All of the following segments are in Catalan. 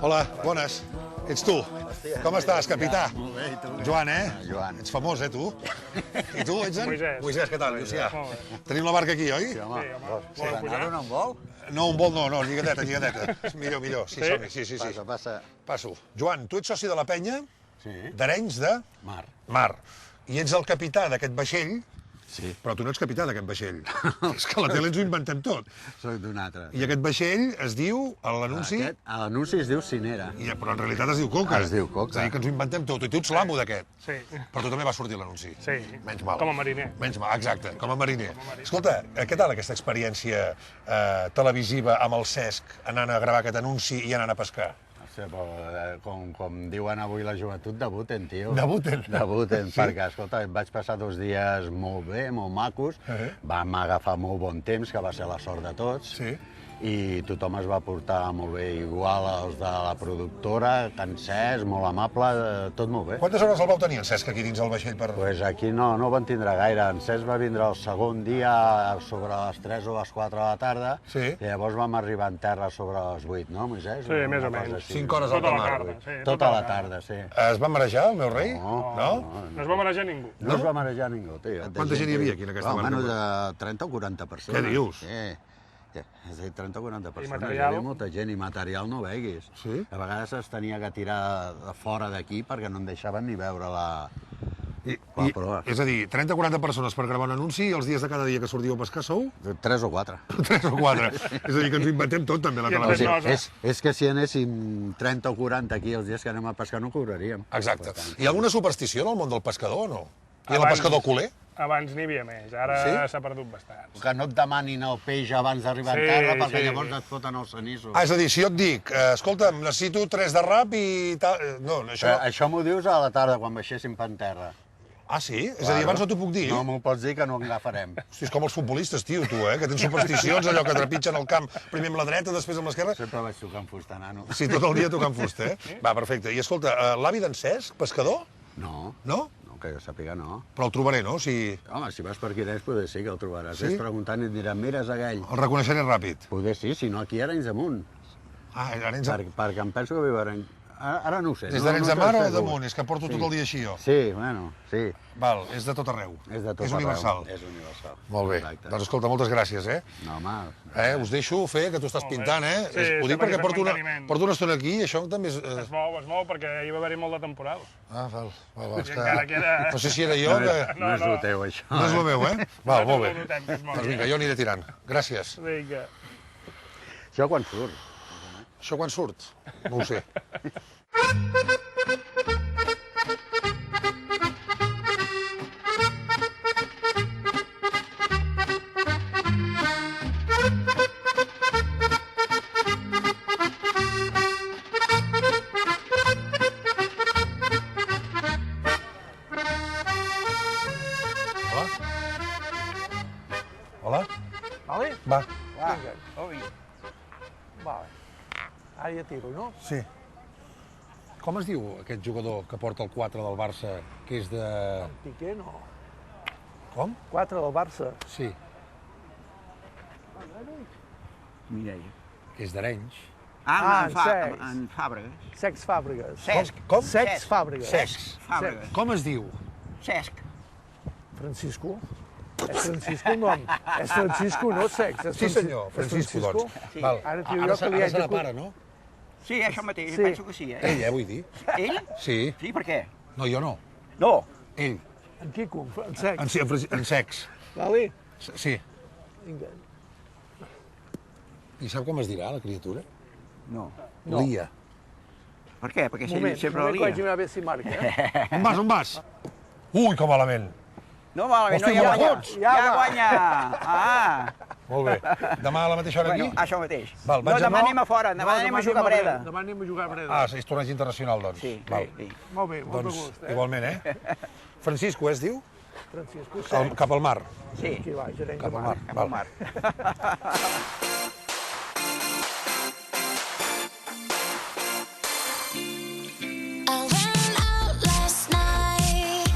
Hola, bones. Ets tu. Com estàs, capità? Molt bé, i tu? Joan, Joan. Ets famós, tu? I tu, ets en? Moisès. Moisès, què tal, Llucià? Tenim la barca aquí, oi? Sí, home. Voleu pujar? Anar un vol? No, un vol no, lligadeta, lligadeta. Millor. Sí, som-hi, sí. Passa, passa. Passo. Joan, tu ets soci de la penya Sí. d'Arenys de Mar. Mar. I ets el capità d'aquest vaixell, Sí. però tu no ets capità d'aquest vaixell. És que a la tele ens ho inventem tot. Soc d'un altre. I aquest vaixell es diu, a l'anunci... A l'anunci es diu Cinera. Però en realitat es diu Coca. Es diu Coca. És a dir, que ens ho inventem tot. I tu ets l'amo d'aquest. Sí. Però tu també vas sortir a l'anunci. Sí. Menys mal. Com a mariner. Menys mal, exacte, com a mariner. Escolta, què tal aquesta experiència televisiva amb el Cesc, anant a gravar aquest anunci i anant a pescar? Hòstia, però, com diuen avui la joventut, debuten, tio. Debuten? Debuten, Sí. perquè, escolta, vaig passar 2 dies molt bé, molt macos, vam agafar molt bon temps, que va ser la sort de tots, Sí. i tothom es va portar molt bé, igual els de la productora, en Cesc, molt amable, tot molt bé. Quantes hores el vau tenir, en Cesc, aquí dins el vaixell? Pues aquí no van tindre gaire. En Cesc va vindre el segon dia sobre les 3 o les 4 de la tarda, Sí. i llavors vam arribar en terra sobre les 8, no, Moisès? Sí, més o menys. 5 hores al Tota la mar. tarda, sí. Tota la tarda, sí. Es va marejar, el meu rei? No. No es va marejar ningú. No es va marejar ningú, tio. Quanta gent hi havia aquí en aquesta barca? Almenys de 30 o 40 persones. Què dius? Sí. És a dir, 30 o 40 persones. material? Hi havia molta gent, i material no veguis. Sí? A vegades es tenia que tirar de fora d'aquí perquè no en deixaven ni veure la... proa. És a dir, 30 o 40 persones per gravar un anunci i els dies de cada dia que sortiu a pescar sou 3 o 4. 3 o 4. És a dir, que ens ho inventem tot, també, la I televisió. entonces És que si anéssim 30 o 40 aquí els dies que anem a pescar no cobraríem. Exacte. Hi ha alguna superstició en el món del pescador o no? Hi ha el Abans- pescador culer? Abans n'hi havia més, ara Sí? s'ha perdut bastant. Que no et demanin el peix abans d'arribar Sí, a terra, perquè sí. llavors et foten els cenissos. És a dir, si jo et dic, escolta'm, necessito 3 de rap i tal... No, això... Això m'ho dius a la tarda, quan baixéssim per terra. Ah, sí? És a dir, abans no t'ho puc dir? No m'ho pots dir, que no en agafarem. Hosti, és com els futbolistes, tio, tu, que tens supersticions, allò que trepitgen el camp, primer amb la dreta, després amb l'esquerra. Sempre vaig tocant fusta, nano. Sí, tot el dia tocant fusta, Va, perfecte. I escolta, l'avi d'en Cesc, pescador? No, No? que jo sàpiga no. Però el trobaré, no? O sigui, Home, si vas per Quirens, poder sí que el trobaràs. Sí? Sí? Preguntant i et diran, mira, és aquell. el reconeixeré ràpid. Poder sí, si no aquí a Arenys de Munt. Ah, Arenys de... Perquè em penso que viu a Arenys... Ara no ho sé. És no- d'Arenys no de Mar o sé damunt? És que porto tot el dia així, jo. Sí, bueno, sí. Val, és de tot arreu. És de tot És arreu. universal. És universal. Molt bé. Exacte. Doncs escolta, moltes gràcies, No, home. Us deixo fer, que tu estàs Molt bé. pintant, Sí, Ho dic sempre perquè que porto fem una, manteniment. porto una estona aquí i això també és... Es mou perquè hi va haver-hi molt de temporal. Ah, val. És I encara queda- No sé si era jo que... No és el teu, això. No és el meu, Val, molt bé. Nosaltres ho notem, que es mou. Doncs vinga, jo aniré tirant. Gràcies. Vinga. Això quan surt? Això quan surt? No ho sé. Hola? Hola? Vale? Va. Vinga. Vale. Ara ja tiro, no? Sí. Com es diu aquest jugador que porta el 4 del Barça, que és de... Piqué, no. Com? 4 del Barça. Sí, Mireia. que és d'Arenys. Ah, en Cesc. En Fàbregas. Sex Fàbregas. Cesc. Com? Sex Fàbregas. Cesc. Fàbregas. Com es diu? Cesc. Francisco. És Francisco el nom. És Francisco, no Sex. És Sí, senyor, és Francisco, doncs. Sí. Val. Ara tio jo que li haig se de... n'apara, no? Sí, això mateix, Sí. penso que sí, Ell, vull dir. Ell? Sí. Sí, per què? No, jo no. No. Ell. En Quico, en Sex. En sex. Vale? Sí. Vinga. I sap com es dirà, la criatura? No. No. Lia. Per què? Perquè Moment, sempre moment la que vaig lia. mirar bé si marca, eh? On vas, on vas? Ui, que malament. No, malament, no, Hosti, ja ja guanya. fots. Ja guanya. Ah. Molt bé. Demà a la mateixa hora aquí? Bueno, això mateix. Val, No, vaig demà a- anem a fora, demà anem a jugar a Breda. Demà anem a jugar a Breda. Ah, és torneig internacional, doncs. Sí, Val. sí. Molt bé, molt de Doncs, gust. igualment, Francisco, es diu? Francisco, Cap al mar. Sí, Aquí baix, arenys Cap de al mar. mar. cap al mar. I went out last night.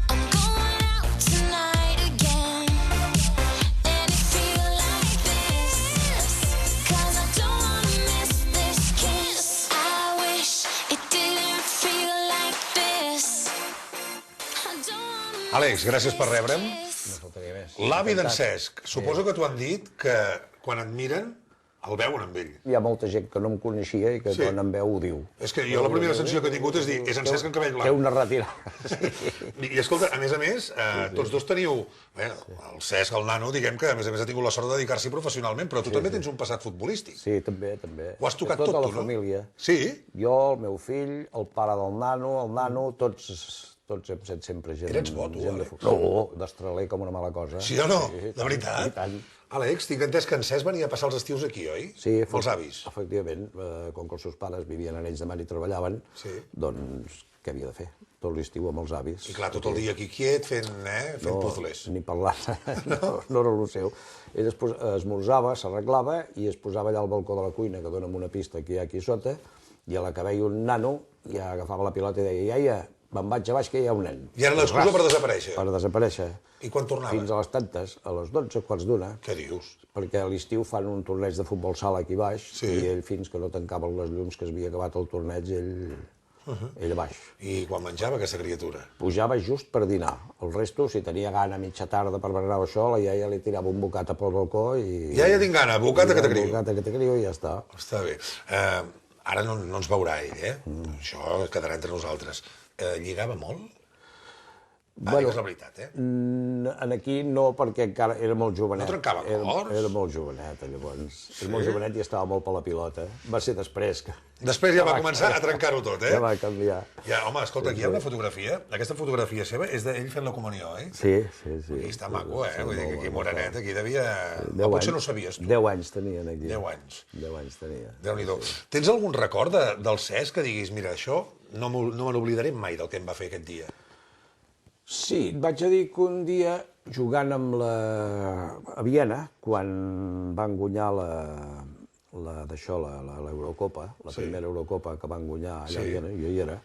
I'm going out tonight again. And it feel like this, 'cause I don't wanna miss this kiss. I wish it didn't feel like this. I don't wanna Àlex, gràcies per rebre'm. Faltaria més. L'avi d'en Cesc. Suposo que t'ho han dit que quan et miren el veuen amb ell. Hi ha molta gent que no em coneixia i que Sí. quan em veu ho diu. És que jo la primera sensació que he tingut és dir, és en Cesc amb cabell Té blanc. una retirada. I escolta, a més, tots dos teniu... Bé, el Cesc, el nano, diguem que a més ha tingut la sort de dedicar-s'hi professionalment, però tu també tens un passat futbolístic. Sí, també, també. Ho has tocat Tota tot, la tu, no? família. Sí? Jo, el meu fill, el pare del nano, tots hem set sempre gent... Eres bo, tu, gent de Àlex? No, d'estraler com una mala cosa. Sí o no? Sí, De i veritat? tant. Àlex, tinc entès que en Cesc venia a passar els estius aquí, oi? Sí, Amb els avis. Efectivament, com que els seus pares vivien a Arenys de Mar i treballaven, Sí. doncs què havia de fer? Tot l'estiu amb els avis. I clar, tot el dia aquí quiet, fent puzzles. Ni parlar, no era el seu. Ell esmorzava, s'arreglava i es posava allà al balcó de la cuina, que dona amb una pista que hi ha aquí sota, i a la que veia un nano ja agafava la pilota i deia iaia, me'n vaig a baix que hi ha un nen. I era l'excusa Ras, per desaparèixer. Per desaparèixer. I quan tornava? Fins a les tantes, a les 12, quarts d'una, Què dius? perquè a l'estiu fan un torneig de futbol sala aquí baix, Sí. i ell, fins que no tancaven les llums, que es havia acabat el torneig, ell a baix. I quan menjava aquesta criatura? Pujava just per dinar. El resto, si tenia gana a mitja tarda per berenar o això, la iaia li tirava un bocata pel balcó i... Ja tinc gana, bocata que te crio. Bocata que te crio i ja està. Està bé. Ara no ens veurà ell, Això quedarà entre nosaltres. Lligava molt? Digues la veritat, En aquí no, perquè encara era molt jovenet. No trencava cors? Era molt jovenet, llavors. Era molt jovenet i estava molt per la pilota. Va ser després que... Després ja va començar a trencar-ho tot, Ja va canviar. Ja, home, escolta, aquí hi ha una fotografia. Aquesta fotografia seva és d'ell fent la comunió, eh? Sí. Aquí està maco, Vull dir que aquí morenet, aquí devia... 10 O potser anys. no ho sabies, tu. 10 anys tenien aquí. 10 anys. 10 anys tenia. Déu-n'hi-do. Tens algun record del Cesc que diguis, mira, això no me n'oblidaré mai del que em va fer aquest dia? Sí, et vaig a dir que un dia, jugant a Viena, quan van guanyar l'Eurocopa, la primera Eurocopa que van guanyar allà a Viena, jo hi era.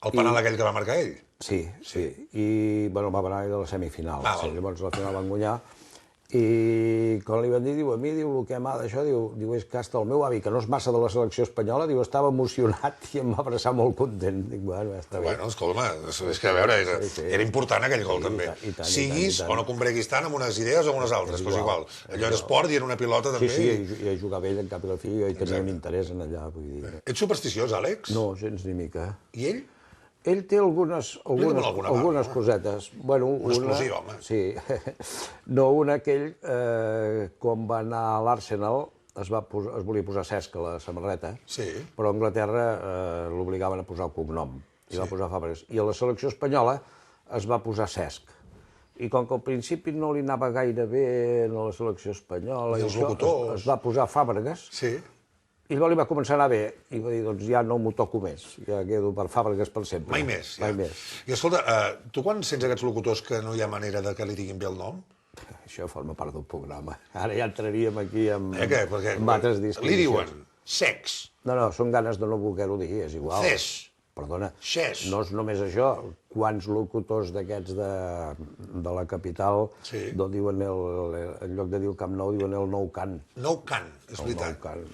El penal aquell que va marcar ell? Sí. I, bueno, va anar de la semifinal. Ah, Sí, val. llavors, a la final van guanyar. I quan li van dir, diu, a mi, diu, el que m'ha d'això, diu, és que hasta el meu avi, que no és massa de la selecció espanyola, diu, estava emocionat i em va abraçar molt content. Dic, bueno, està bé. Bueno, escolta, és que a veure, Sí. era important aquell gol, també. i tant, Siguis i tant. o no combreguis tant amb unes idees o amb unes altres, doncs igual. Allò era esport i era una pilota, també. Sí, i jugava ell en cap i la fi, jo hi tenia un interès en allà, vull dir. Ets supersticiós, Àlex? No, gens ni mica. I ell? Ell té algunes alguna part, home. cosetes. Bueno, Un explosiu, home. Sí. No, una que ell, quan va anar a l'Arsenal, es volia posar Cesc a la samarreta, Sí. però a Anglaterra l'obligaven a posar el cognom, i va posar Fàbregas. I a la selecció espanyola es va posar Cesc. I com que al principi no li anava gaire bé a la selecció espanyola, I els locutors. es va posar Fàbregas, Sí. i llavors li va començar a anar bé, i va dir, doncs ja no m'ho toco més, ja quedo per Fàbregas per sempre. Mai més. Mai més. I escolta, tu quan sents aquests locutors que no hi ha manera de que li diguin bé el nom? Això forma part del programa. Ara ja entraríem aquí amb Perquè altres discussions. li diuen sex, No, són ganes de no voler-ho dir, és igual. Ces. Perdona, Xes. no és només això. Quants locutors d'aquests de la capital Sí. no diuen en lloc de dir el Camp Nou, diuen el Nou Can. Nou Can, és El veritat. Nou Can,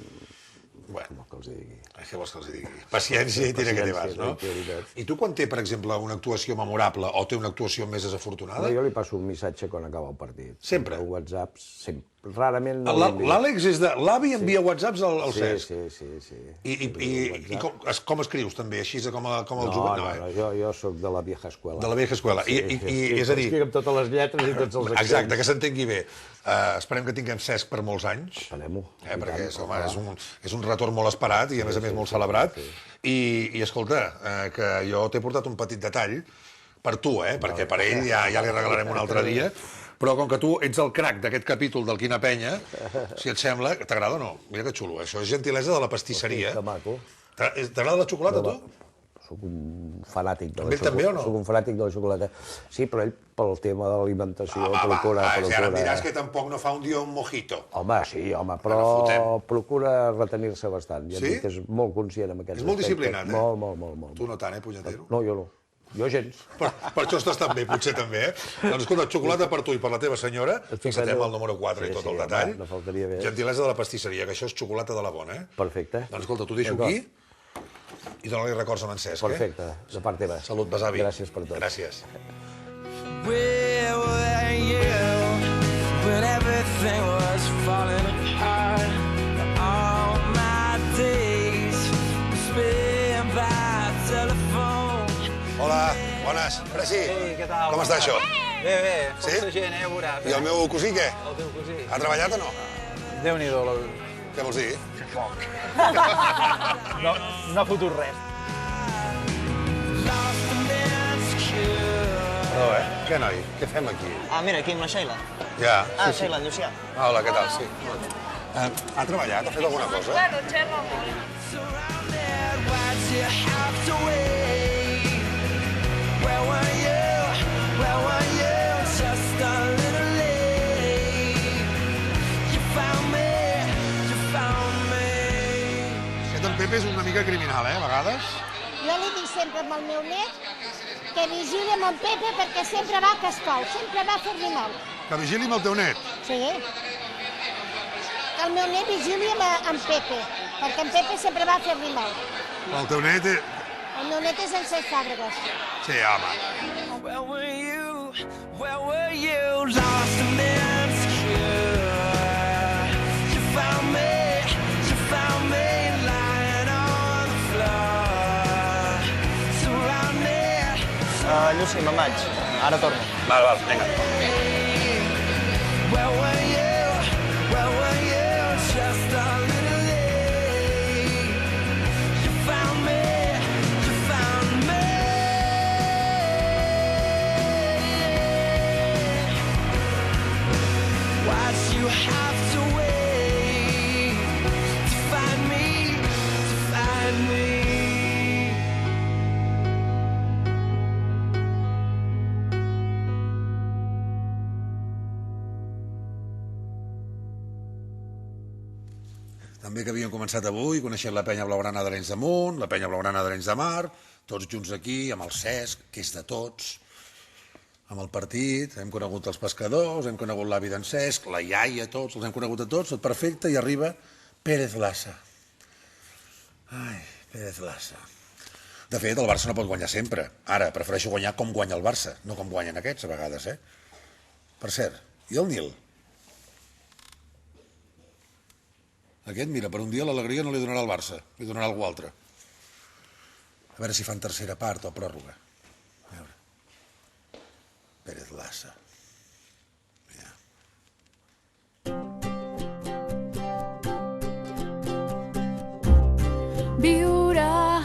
Bueno, com que els digui. què vols que els digui? Paciència i tira que te vas, no? Paciència, I tu quan té, per exemple, una actuació memorable o té una actuació més desafortunada? Jo li passo un missatge quan acaba el partit. Sempre? A WhatsApp, sempre. Rarament no l'envio. L'Àlex és de... L'avi envia whatsapps al Cesc. Sí. I com escrius, també? Així com el No, jovent? jo sóc de la vieja escuela. De la vieja escuela. I és a dir... Escric amb totes les lletres i tots els accents. Exacte, que s'entengui bé. Esperem que tinguem Cesc per molts anys. Esperem-ho. Perquè és un retorn molt esperat i, a més, molt celebrat. I escolta, que jo t'he portat un petit detall per tu, perquè per ell ja li regalarem un altre dia, Però com que tu ets el crac d'aquest capítol del Quina Penya, si et sembla, t'agrada o no? Mira que xulo, això és gentilesa de la pastisseria. Que maco. T'agrada la xocolata, tu? Soc un fanàtic de la Amb ell també o no? Soc un fanàtic de la xocolata. Sí, però ell, pel tema de l'alimentació, procura... Si ara em diràs que tampoc no fa un dia un mojito. Home, sí, home, però procura retenir-se bastant. Ja Sí? dic que és molt conscient en aquest És molt disciplinat, eh? Molt. Tu no tant, punyetero? No, jo no. Jo gens. Per això estàs tan bé, potser també, Doncs escolta, xocolata per tu i per la teva senyora, fixa't el número 4 i tot el detall. No faltaria més. Gentilesa de la pastisseria, que això és xocolata de la bona, Perfecte. Doncs escolta, t'ho deixo aquí i dona-li records a en Cesc, Perfecte, de part teva. Salut, besavi. Gràcies per tot. Gràcies. Where were you when everything was falling apart? All my days spent by telephone. Hola, bones. Preci, què tal? com està això? Bé, Sí? força gent, ja veuràs. I el meu cosí, què? El teu cosí. Ha treballat o no? Déu-n'hi-do, Què vols dir? no ha fotut res. Lost and insecure. Perdó, Què, noi? Què fem aquí? Ah, mira, aquí amb la Sheila. Ja. Sheila, el Llucià. Hola, què tal? Sí. Ha treballat? Ha fet alguna cosa? Surrounded, why'd you have to wait? Where were you? Where were you? Just a little late. You found me. Aquest en Pepe és una mica criminal, a vegades. Jo li dic sempre amb el meu net que vigili amb en Pepe perquè sempre va a Castol, sempre va a fer-li mal. Que vigili amb el teu net. Sí. Que el meu net vigili amb en Pepe, perquè en Pepe sempre va a fer-li mal. El teu net... El meu net és en Cesc Fàbregas. Sí, home. Where were you? Where were you? Lost and insecure. You found me lying on the floor. Surrounded. Lluci, me'n vaig. Ara torno. Val, vinga. Where were you? Where were you? Just a little late. You found me. Why'd you have to wait to find me, to find me? També que havíem començat avui, coneixent la penya blaugrana d'Arenys de Munt, la penya blaugrana d'Arenys de Mar, tots junts aquí, amb el Cesc, que és de tots, amb el partit, hem conegut els pescadors, hem conegut l'avi d'en Cesc, la iaia, tots, els hem conegut a tots, tot perfecte, i arriba Pérez Lassa. Ai, Pérez Lassa. De fet, el Barça no pot guanyar sempre. Ara, prefereixo guanyar com guanya el Barça, no com guanyen aquests, a vegades, Per cert, i el Nil? Aquest, mira, per un dia l'alegria no li donarà al Barça, li donarà algú altre. A veure si fan tercera part o pròrroga. A veure. Pérez Lassa. Ja. Viurà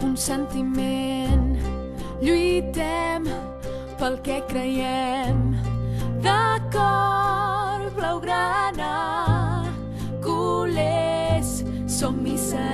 un sentiment, lluitem pel que creiem, de cor blaugrana, culers, som i serem.